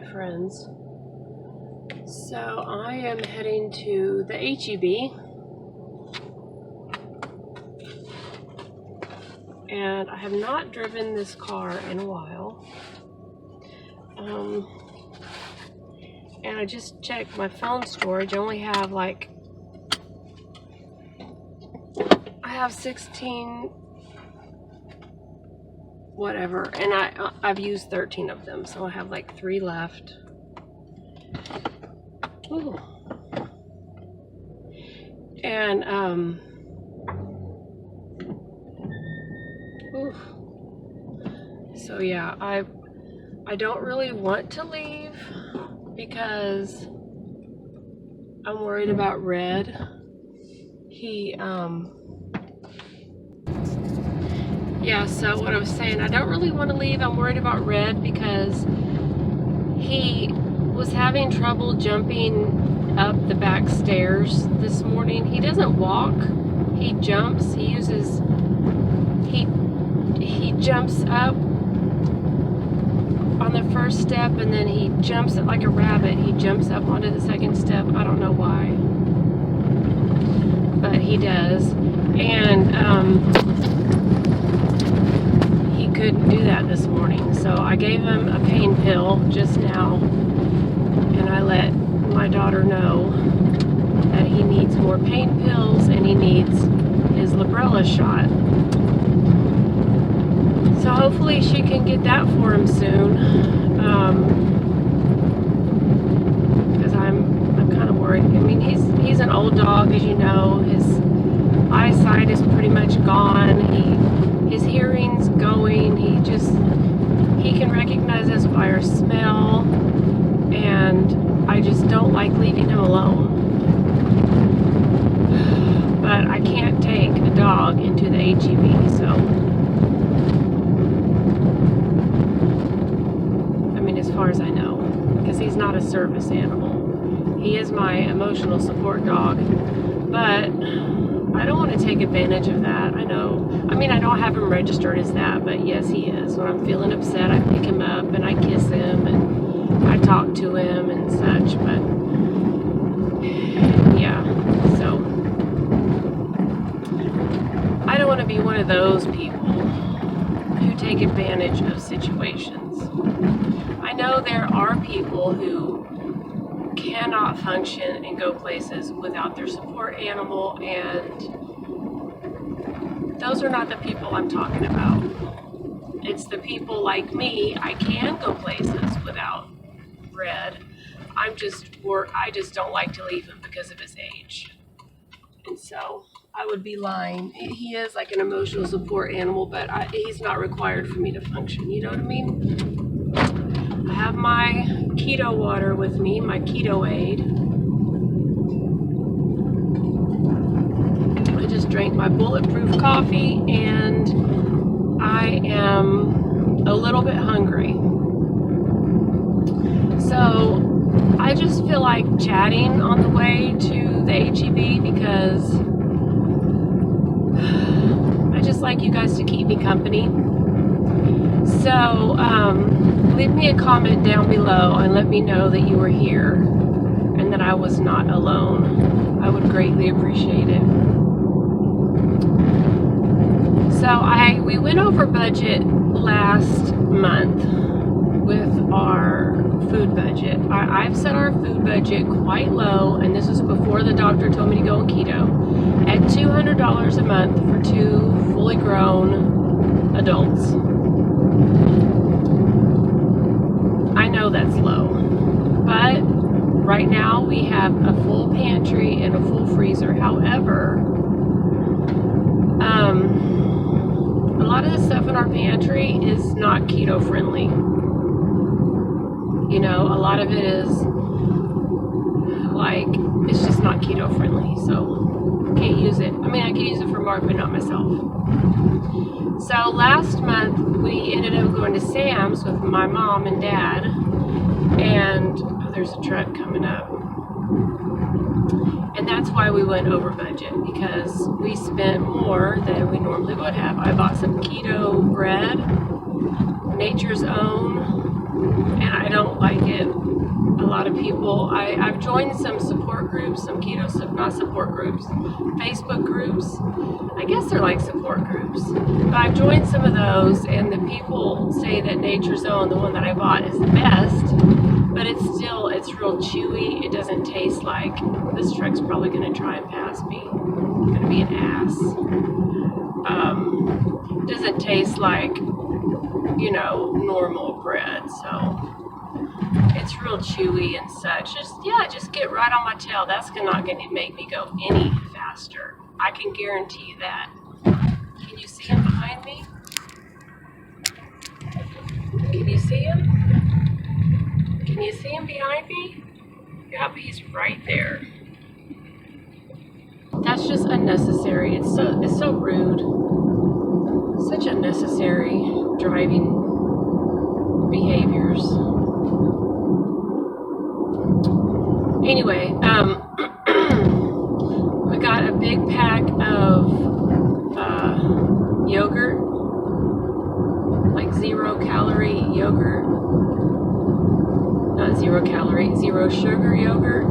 Hi friends. So I am heading to the HEB and I have not driven this car in a while. And I just checked my phone storage. I only have I have 16 whatever, and I've used 13 of them, so I have like 3 left. Ooh. And ooh. So yeah, I don't really want to leave because I'm worried about Red. Yeah, so what I was saying, I don't really want to leave. I'm worried about Red because he was having trouble jumping up the back stairs this morning. He doesn't walk, he jumps. He jumps up on the first step and then he jumps it like a rabbit. He jumps up onto the second step. I don't know why, but he does. And he couldn't do that this morning, so I gave him a pain pill just now, and I let my daughter know that he needs more pain pills and he needs his Librela shot. So hopefully she can get that for him soon, because I'm kind of worried. I mean, he's an old dog, as you know. His eyesight is pretty much gone. His hearing's going. He can recognize us by our smell, and I just don't like leaving him alone. But I can't take a dog into the HEB, so as far as I know, because he's not a service animal. He is my emotional support dog, but I don't want to take advantage of that. I know. I mean, I don't have him registered as that, but yes, he is. When I'm feeling upset, I pick him up and I kiss him and I talk to him and such, but yeah, so I don't want to be one of those people who take advantage of situations. I know there are people who cannot function and go places without their support animal, and those are not the people I'm talking about. It's the people like me. I can go places without Red. I just don't like to leave him because of his age. And so I would be lying. He is like an emotional support animal, but he's not required for me to function. You know what I mean? I have my keto water with me, my keto aid. I just drank my bulletproof coffee and I am a little bit hungry. So I just feel like chatting on the way to the HEB because I just like you guys to keep me company. So leave me a comment down below and let me know that you were here and that I was not alone. I would greatly appreciate it. So we went over budget last month with our food budget. I've set our food budget quite low, and this was before the doctor told me to go on keto, at $200 a month for 2 fully grown adults. I know that's low, but right now we have a full pantry and a full freezer. However, a lot of the stuff in our pantry is not keto friendly. You know, a lot of it is it's just not keto friendly, so can't use it. I mean, I can use it for Mark, but not myself. So last month we ended up going to Sam's with my mom and dad, and there's a truck coming up, and that's why we went over budget, because we spent more than we normally would have. I bought some keto bread, Nature's Own, and I don't like it. A lot of people, I've joined some support groups, some keto, not support groups, Facebook groups. I guess they're like support groups. But I've joined some of those, and the people say that Nature's Own, the one that I bought, is the best. But it's real chewy. It doesn't taste like, this truck's probably going to try and pass me. I'm going to be an ass. It doesn't taste like, normal bread. So it's real chewy and such. Just get right on my tail. That's not going to make me go any faster. I can guarantee you that. Can you see him behind me? Can you see him? Can you see him behind me? Yep, he's right there. That's just unnecessary. It's so rude. Such unnecessary driving behaviors. Anyway, we got a big pack of yogurt, like 0-calorie yogurt. Not 0-calorie, 0-sugar yogurt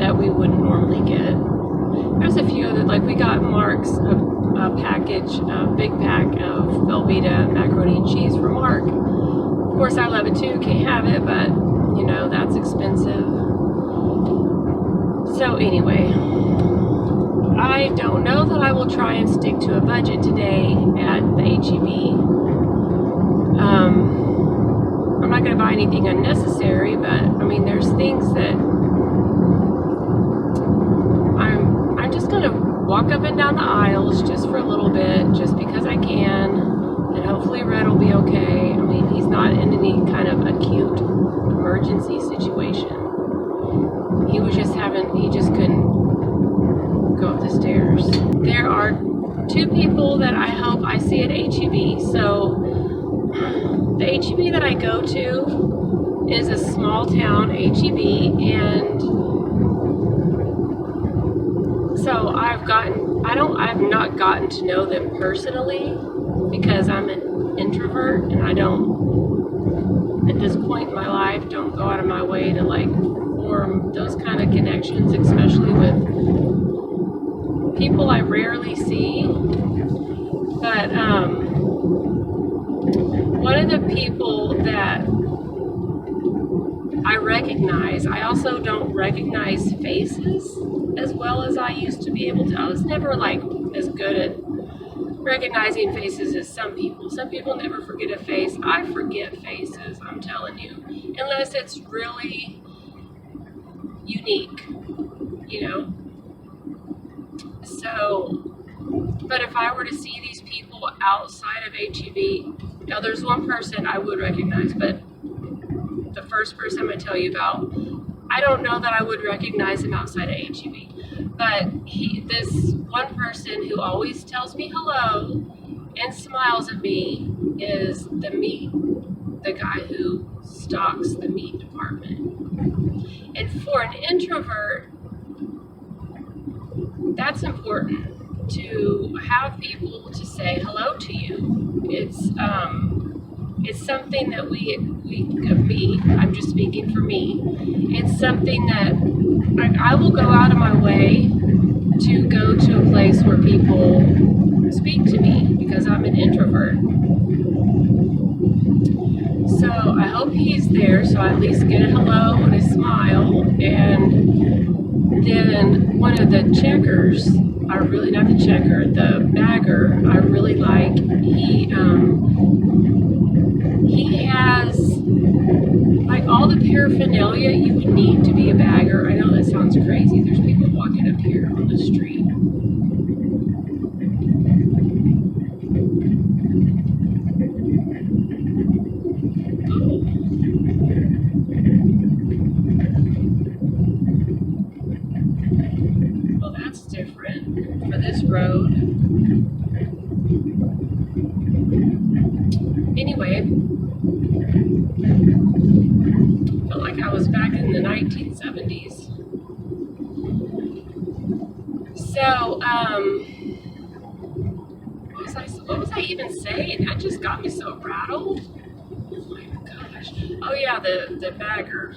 that we wouldn't normally get. There's a few other, like we got Mark's a package, a big pack of Velveeta macaroni and cheese for Mark. Of course, I love it too. Can't have it, but that's expensive. So anyway, I don't know that I will try and stick to a budget today at the HEB. I'm not going to buy anything unnecessary, but there's things that I'm just going to walk up and down the aisles just for a little bit, just because I can, and hopefully Red will be okay. He's not in any kind of acute emergency situation. He just couldn't go up the stairs. There are 2 people that I hope I see at HEB. So the HEB that I go to is a small town HEB, and so I've not gotten to know them personally because I'm an introvert, and I don't, at this point in my life, don't go out of my way to form those kind of connections, especially with people I rarely see. But one of the people that I recognize, I also don't recognize faces as well as I used to be able to. I was never as good at recognizing faces as some people. Some people never forget a face. I forget faces, I'm telling you, unless it's really unique, So, but if I were to see these people outside of HEB, now there's one person I would recognize, but the first person I'm going to tell you about, I don't know that I would recognize him outside of HEB. But this one person who always tells me hello and smiles at me is the guy who stocks the meat department. And for an introvert, that's important to have people to say hello to you. It's something that I'm just speaking for me. It's something that I will go out of my way to go to a place where people speak to me because I'm an introvert. So I hope he's there, so I at least get a hello and a smile. And then one of the checkers, the bagger, I really like. He has all the paraphernalia you would need to be a bagger. I know that sounds crazy. There's people walking up here on the street. Oh. Well, that's different for this road. Anyway, felt like I was back in the 1970s. So, what was I even saying? That just got me so rattled. Oh my gosh. Oh yeah, the bagger.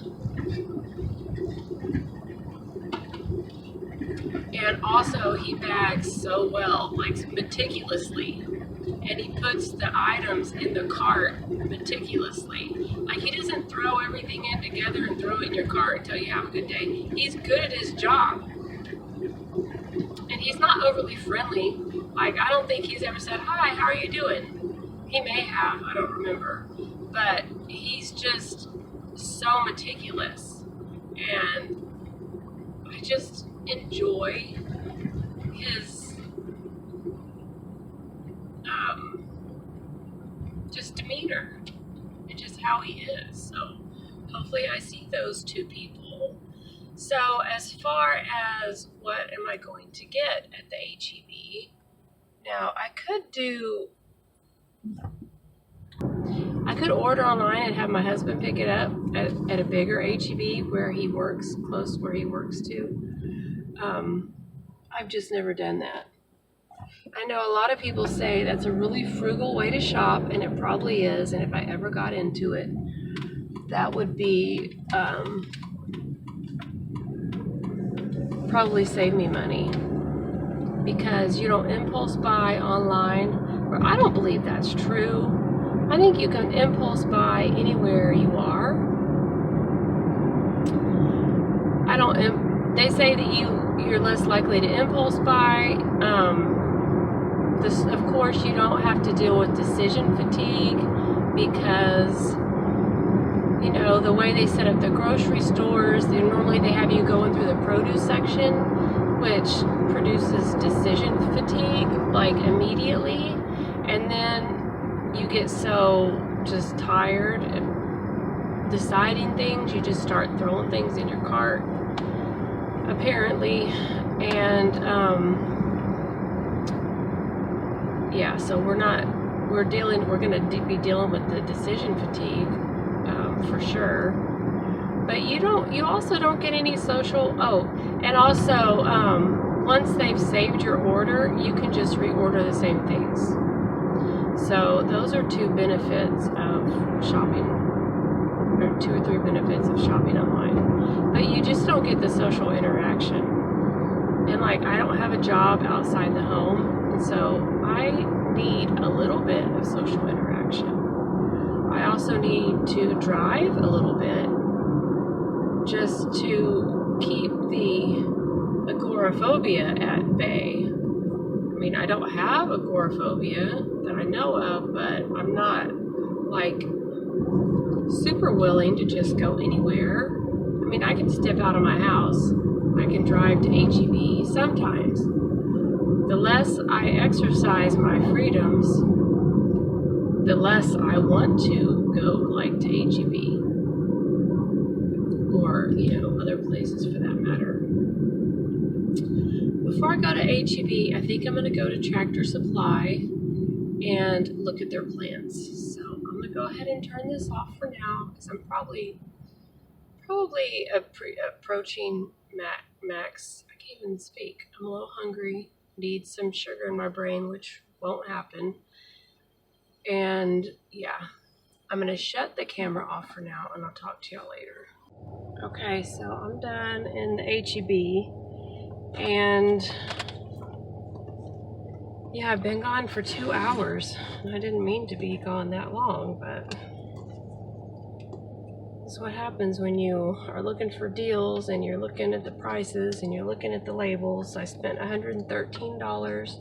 And also he bags so well, like meticulously. And he puts the items in the cart meticulously. Like he doesn't throw everything in together and throw it in your cart until you have a good day. He's good at his job. And he's not overly friendly. Like I don't think he's ever said, "Hi, how are you doing?" He may have, I don't remember. But he's just so meticulous. And I just enjoy his just demeanor and just how he is. So hopefully I see those two people. So as far as what am I going to get at the HEB, now I could order online and have my husband pick it up at a bigger HEB where he works, close where he works to. I've just never done that. I know a lot of people say that's a really frugal way to shop, and it probably is, and if I ever got into it, that would be probably save me money, because you don't impulse buy online. Or I don't believe that's true. I think you can impulse buy anywhere you are. They say that you're less likely to impulse buy. Of course, you don't have to deal with decision fatigue, because the way they set up the grocery stores, normally they have you going through the produce section, which produces decision fatigue like immediately, and then you get so just tired of deciding things, you just start throwing things in your cart, apparently. And yeah, so we're going to be dealing with the decision fatigue for sure. But you also don't get any social. Oh, and also once they've saved your order, you can just reorder the same things. So those are two benefits of shopping, or 2 or 3 benefits of shopping online. But you just don't get the social interaction. And like, I don't have a job outside the home, and so I need a little bit of social interaction. I also need to drive a little bit just to keep the agoraphobia at bay. I mean, I don't have agoraphobia that I know of, but I'm not like super willing to just go anywhere. I mean, I can step out of my house. I can drive to HEB sometimes. The less I exercise my freedoms, the less I want to go, like, to HEB or, other places for that matter. Before I go to HEB, I think I'm going to go to Tractor Supply and look at their plans. So I'm going to go ahead and turn this off for now, because I'm probably approaching max. I can't even speak. I'm a little hungry. Need some sugar in my brain, which won't happen. And yeah, I'm going to shut the camera off for now, and I'll talk to y'all later. Okay, so I'm done in the HEB, and yeah, I've been gone for 2 hours. I didn't mean to be gone that long, but that's what happens when you are looking for deals and you're looking at the prices and you're looking at the labels. I spent $113.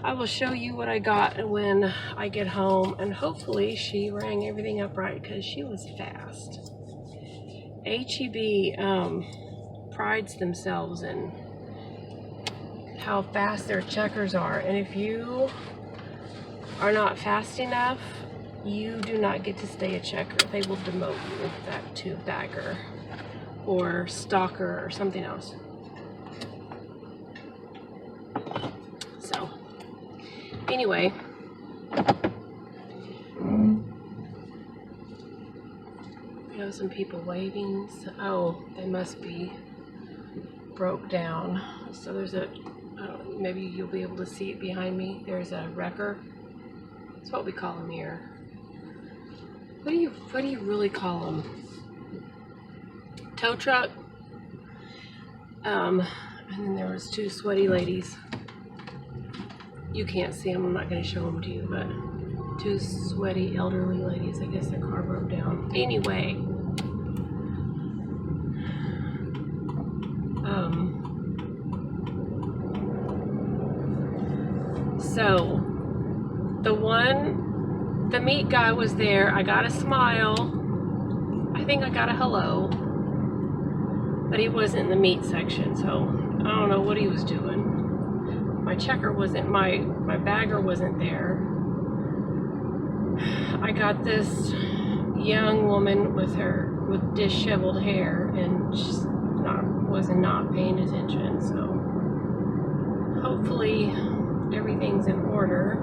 I will show you what I got when I get home, and hopefully she rang everything up right, because she was fast. HEB prides themselves in how fast their checkers are, and if you are not fast enough, you do not get to stay a checker. They will demote you back to bagger or stalker or something else. So anyway, some people waving. So, oh, they must be broke down. So there's maybe you'll be able to see it behind me. There's a wrecker. That's what we call them here. what do you really call them? Tow truck. And then there was two sweaty ladies. You can't see them. I'm not going to show them to you, but two sweaty elderly ladies. I guess their car broke down. Anyway. So the meat guy was there. I got a smile. I think I got a hello. But he wasn't in the meat section, so I don't know what he was doing. My checker wasn't, my bagger wasn't there. I got this young woman with disheveled hair, and she was not paying attention, so hopefully everything's in order.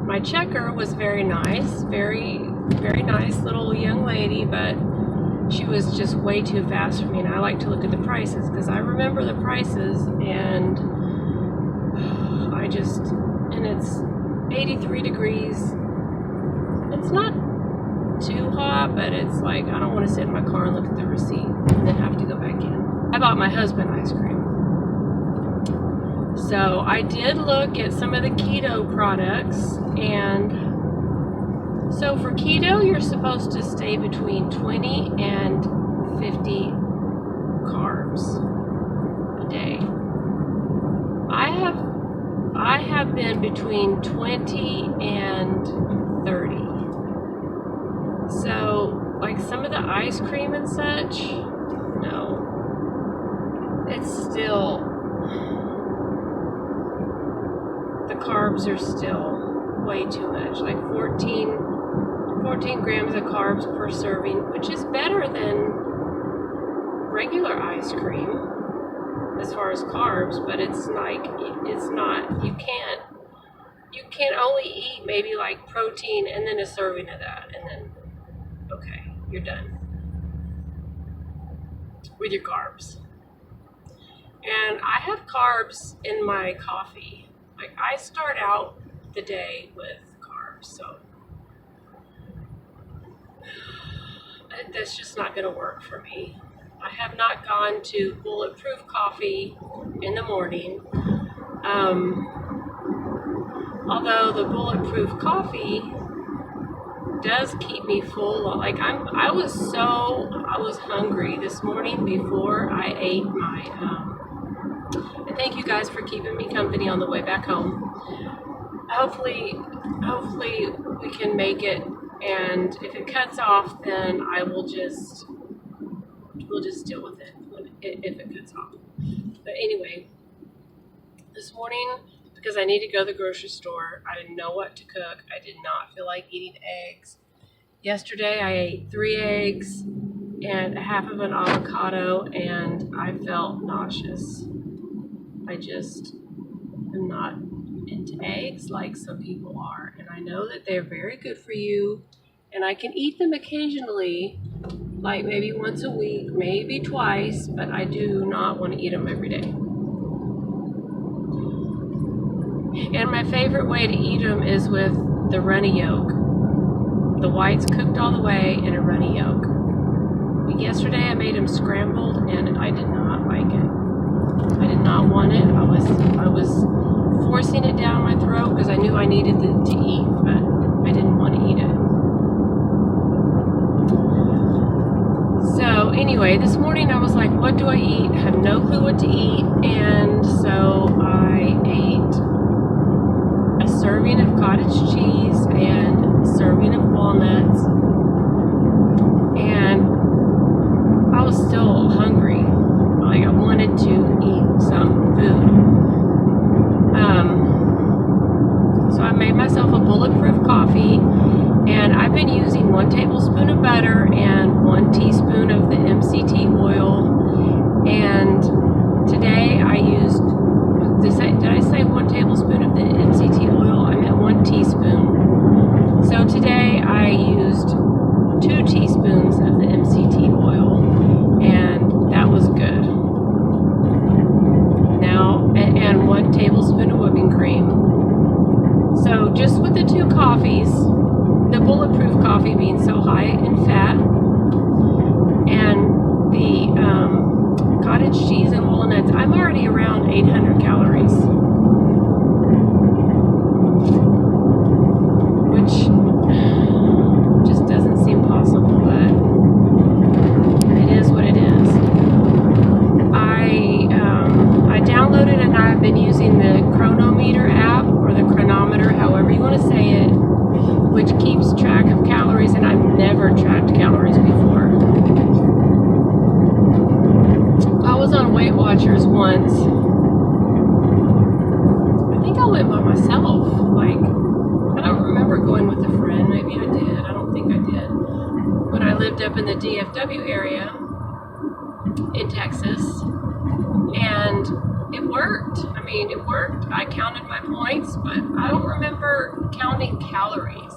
My checker was very nice, very nice little young lady, but she was just way too fast for me, and I like to look at the prices because I remember the prices, and it's 83 degrees. It's not too hot, but it's like I don't want to sit in my car and look at the receipt and then have to go back in. I bought my husband ice cream. So I did look at some of the keto products, and so for keto you're supposed to stay between 20 and 50 carbs a day. I have been between 20 and 30. So like some of the ice cream and such, no. It's still, the carbs are still way too much, like 14 grams of carbs per serving, which is better than regular ice cream as far as carbs, but it's like, it's not, you can only eat maybe like protein and then a serving of that, and then, okay, you're done with your carbs. And I have carbs in my coffee. Like I start out the day with carbs, so that's just not going to work for me. I have not gone to bulletproof coffee in the morning. Although the bulletproof coffee does keep me full. Like I was hungry this morning before I ate my and thank you guys for keeping me company on the way back home. Hopefully we can make it, and if it cuts off, then we'll just deal with it if it cuts off. But anyway, this morning, because I need to go to the grocery store, I didn't know what to cook. I did not feel like eating eggs. Yesterday I ate 3 eggs and half of an avocado, and I felt nauseous. I just am not into eggs like some people are, and I know that they're very good for you, and I can eat them occasionally, like maybe once a week, maybe twice, but I do not want to eat them every day. And my favorite way to eat them is with the runny yolk. The whites cooked all the way in a runny yolk. Yesterday I made them scrambled, and I did not like it. I did not want it. I was forcing it down my throat because I knew I needed it to eat, but I didn't want to eat it. So anyway, this morning I was like, what do I eat? I have no clue what to eat, and so I ate a serving of cottage cheese and a serving of walnuts, and I was still hungry. Like I wanted to eat some food. So I made myself a bulletproof coffee, and I've been using 1 tablespoon of butter and 1 teaspoon of the MCT oil. And today I used, did I say 1 tablespoon of the MCT oil? I meant 1 teaspoon. So today I used 2 teaspoons of the MCT oil, and that was good. Now, and 1 tablespoon of So just with the 2 coffees, the bulletproof coffee being so high in fat, and the cottage cheese and walnuts, I'm already around 800 calories, which just doesn't seem possible, but it is what it is. I downloaded and I've been using the chronometer app, or the chronometer, however you want to say it, which keeps track of calories, and I've never tracked calories before. I was on Weight Watchers once. I think I went by myself. Like, I don't remember going with a friend. Maybe I did. I don't think I did. When I lived up in the DFW area in Texas. And it worked. I mean, it worked. I counted my points, but I don't remember counting calories.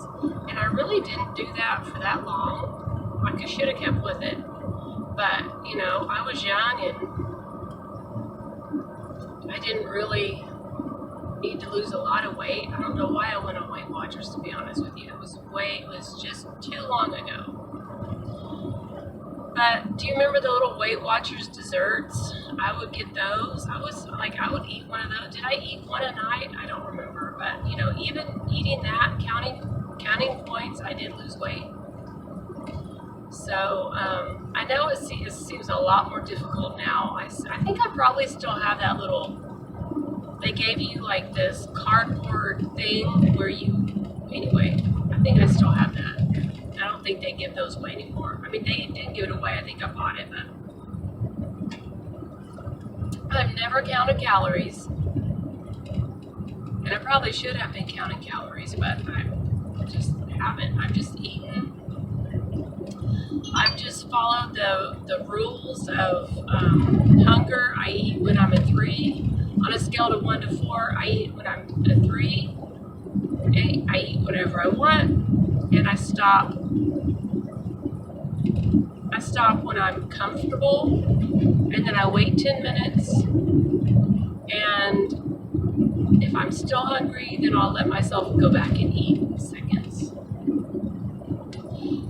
And I really didn't do that for that long. Like, I should have kept with it. But, you know, I was young and I didn't really need to lose a lot of weight. I don't know why I went on Weight Watchers, to be honest with you. It was just too long ago. But do you remember the little Weight Watchers desserts? I would get those. I would eat one of those. Did I eat one a night? I don't remember. But, you know, even eating that, counting points, I did lose weight. So, I know it seems a lot more difficult now. I think I probably still have that little, they gave you like this cardboard thing where anyway, I think I still have that. I don't think they give those away anymore. I mean, they didn't give it away. I think I bought it, but I've never counted calories. And I probably should have been counting calories, but I just haven't. I've just eaten. I've just followed the rules of hunger. I eat when I'm at 3. On a scale of 1 to 4, I eat when I'm at 3. I eat whatever I want, and I stop when I'm comfortable, and then I wait 10 minutes, and if I'm still hungry, then I'll let myself go back and eat in seconds.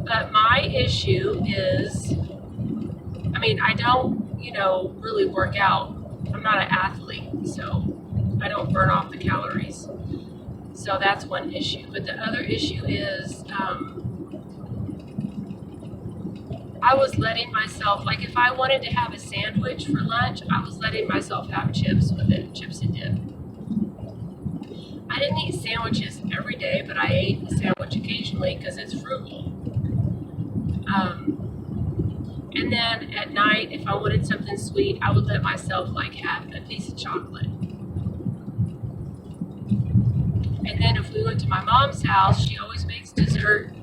But my issue is, I mean, I don't, really work out. I'm not an athlete, so I don't burn off the calories. So that's one issue. But the other issue is, I was letting myself, like if I wanted to have a sandwich for lunch, I was letting myself have chips with it, chips and dip. I didn't eat sandwiches every day, but I ate a sandwich occasionally because it's frugal. And then at night, if I wanted something sweet, I would let myself have a piece of chocolate. And then if we went to my mom's house, she always makes dessert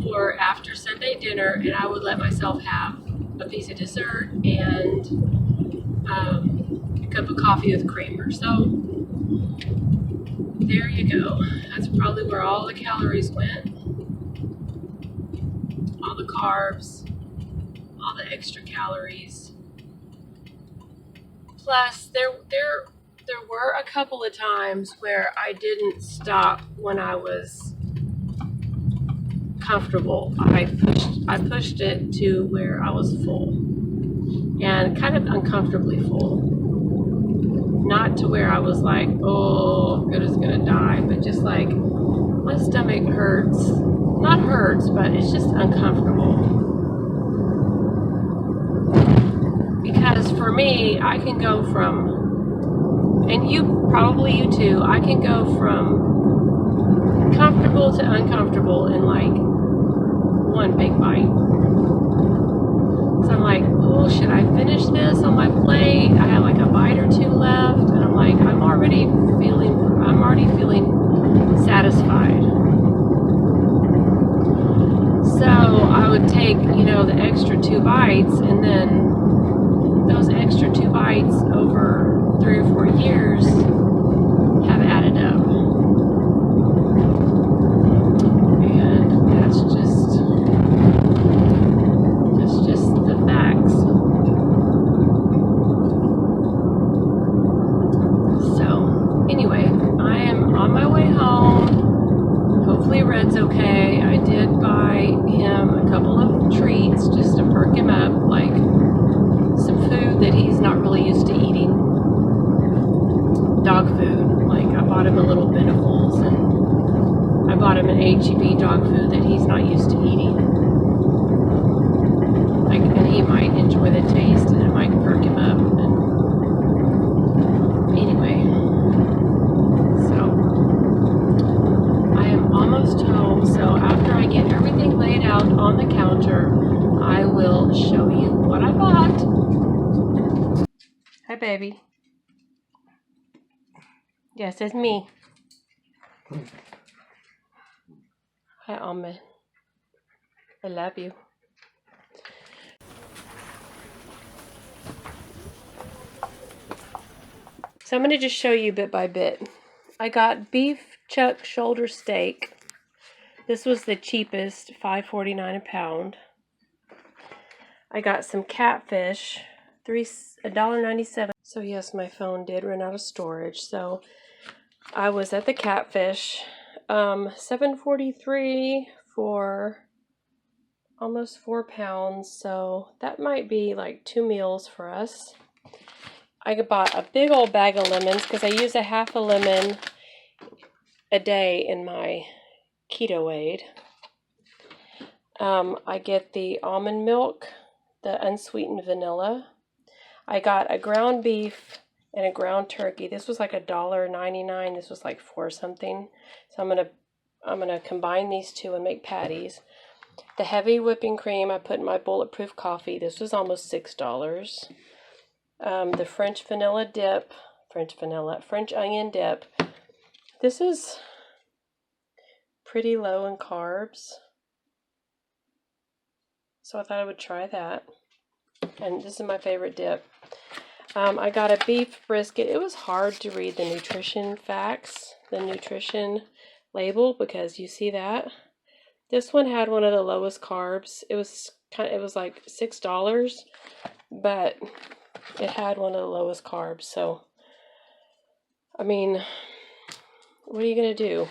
for after Sunday dinner, and I would let myself have a piece of dessert and a cup of coffee with creamer. So there you go. That's probably where all the calories went, all the carbs, all the extra calories. Plus, there were a couple of times where I didn't stop when I was comfortable. I pushed it to where I was full, and kind of uncomfortably full. Not to where I was like, oh, I'm gonna die, but just like my stomach hurts. Not hurts, but it's just uncomfortable. Because for me, I can go from, and you too, I can go from comfortable to uncomfortable in one big bite. So I'm like, oh, should I finish this on my plate? I have a bite or two left, and I'm like, I'm already feeling satisfied. So I would take, the extra 2 bites, and then those extra 2 bites over 3 or 4 years have added up. And that's just the facts. So anyway, I am on my way home. Red's okay. I did buy him a couple of treats just to perk him up, like some food that he's not really used to eating. Dog food. Like I bought him a little Benevol's, and I bought him an HEB dog food that he's not used to eating. Like, and he might enjoy the taste, and it might perk him up. And anyway, so I am almost home. So after I get everything laid out on the counter, I will show you what I bought. Hi, baby. Yes, it's me. Hi, Almond. I love you. So I'm going to just show you bit by bit. I got beef chuck shoulder steak. This was the cheapest, $5.49 a pound. I got some catfish, $1.97. So yes, my phone did run out of storage. So I was at the catfish, $7.43 for almost 4 pounds. So that might be like 2 meals for us. I bought a big old bag of lemons because I use a half a lemon a day in my keto aid. I get the almond milk, the unsweetened vanilla. I got a ground beef and a ground turkey. This was like $1.99. This was like 4 something. So I'm gonna combine these two and make patties. The heavy whipping cream I put in my bulletproof coffee. This was almost $6. The French onion dip. This is pretty low in carbs, so I thought I would try that. And this is my favorite dip. I got a beef brisket. It was hard to read the nutrition facts, the nutrition label, because you see that this one had one of the lowest carbs. It was like $6, but it had one of the lowest carbs. So I mean, what are you gonna do?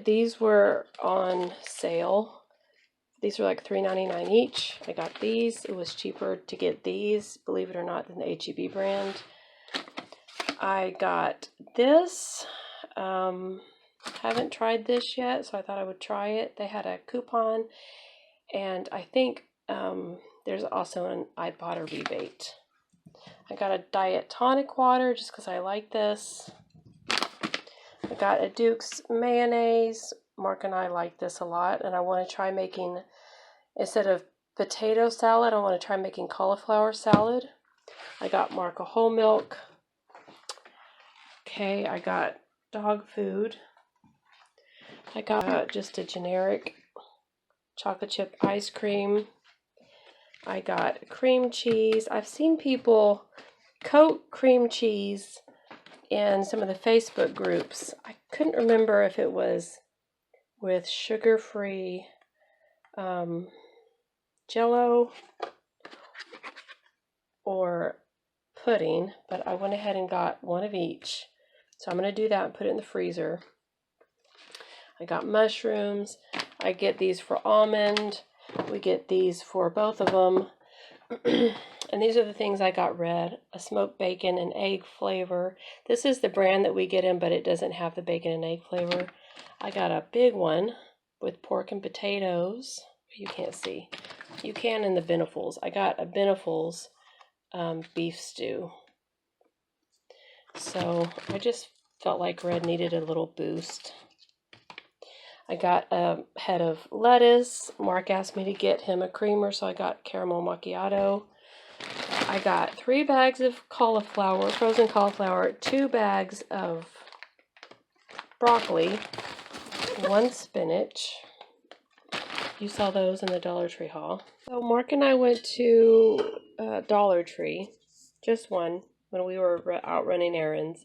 These were on sale. These were like $3.99 each. I got these. It was cheaper to get these, believe it or not, than the HEB brand. I got this. Haven't tried this yet, so I thought I would try it. They had a coupon, and I think there's also an Ibotta rebate. I got a diet tonic water just because I like this. I got a Duke's mayonnaise. Mark and I like this a lot, and I want to try making, instead of potato salad, I want to try making cauliflower salad. I got Mark a whole milk. Okay, I got dog food. I got just a generic chocolate chip ice cream. I got cream cheese. I've seen people coat cream cheese in some of the Facebook groups. I couldn't remember if it was with sugar-free Jell-O or pudding, but I went ahead and got one of each. So I'm going to do that and put it in the freezer. I got mushrooms. I get these for almond. We get these for both of them. And these are the things I got red. A smoked bacon and egg flavor. This is the brand that we get in, but it doesn't have the bacon and egg flavor. I got a big one with pork and potatoes. You can't see. You can in the Benevol's. I got a Benevol's beef stew. So I just felt like red needed a little boost. I got a head of lettuce. Mark asked me to get him a creamer, so I got caramel macchiato. I got 3 bags of cauliflower, frozen cauliflower, 2 bags of broccoli, 1 spinach. You saw those in the Dollar Tree haul. So Mark and I went to Dollar Tree, just one, when we were out running errands.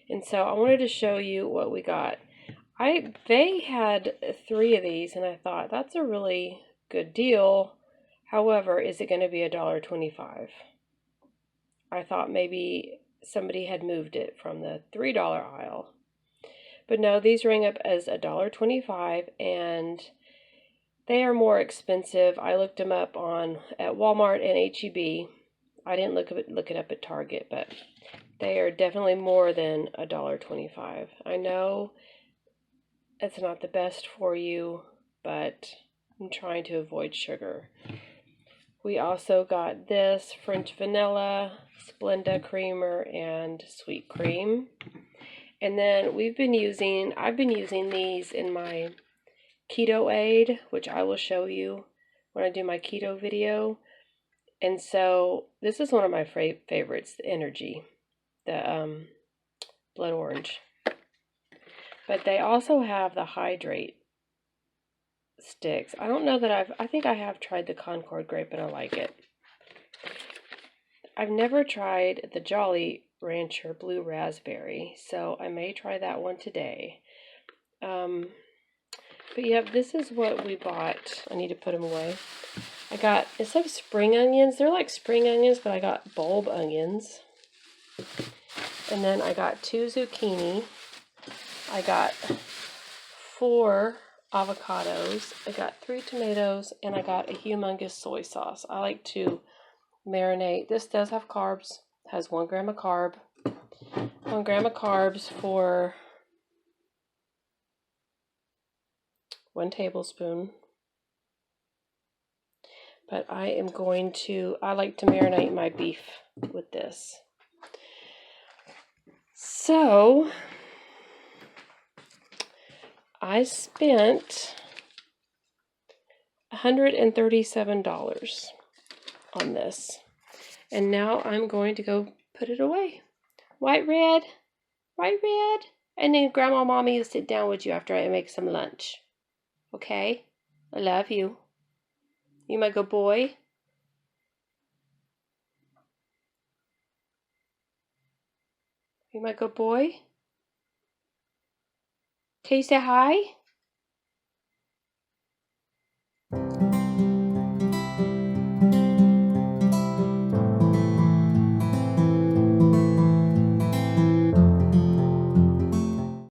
And so I wanted to show you what we got. They had 3 of these, and I thought, that's a really good deal. However, is it going to be $1.25? I thought maybe somebody had moved it from the $3 aisle. But no, these ring up as $1.25, and they are more expensive. I looked them up at Walmart and H-E-B. I didn't look it up at Target, but they are definitely more than $1.25. I know it's not the best for you, but I'm trying to avoid sugar. We also got this French vanilla, Splenda creamer, and sweet cream. And then I've been using these in my keto aid, which I will show you when I do my keto video. And so this is one of my favorites, the Energy, the blood orange. But they also have the Hydrate sticks. I don't know that I think I have tried the Concord grape and I like it. I've never tried the Jolly Rancher blue raspberry, so I may try that one today. But yeah, this is what we bought. I need to put them away. I got, instead of spring onions, they're like spring onions, but I got bulb onions. And then I got 2 zucchini. I got 4 avocados. I got 3 tomatoes, and I got a humongous soy sauce. I like to marinate. This does have carbs. It has 1 gram of carb. 1 gram of carbs for 1 tablespoon. But I like to marinate my beef with this. So, I spent $137 on this. And now I'm going to go put it away. White red. And then Grandma Mommy will sit down with you after I make some lunch. Okay? I love you. You my good boy. You my good boy. Can you say hi?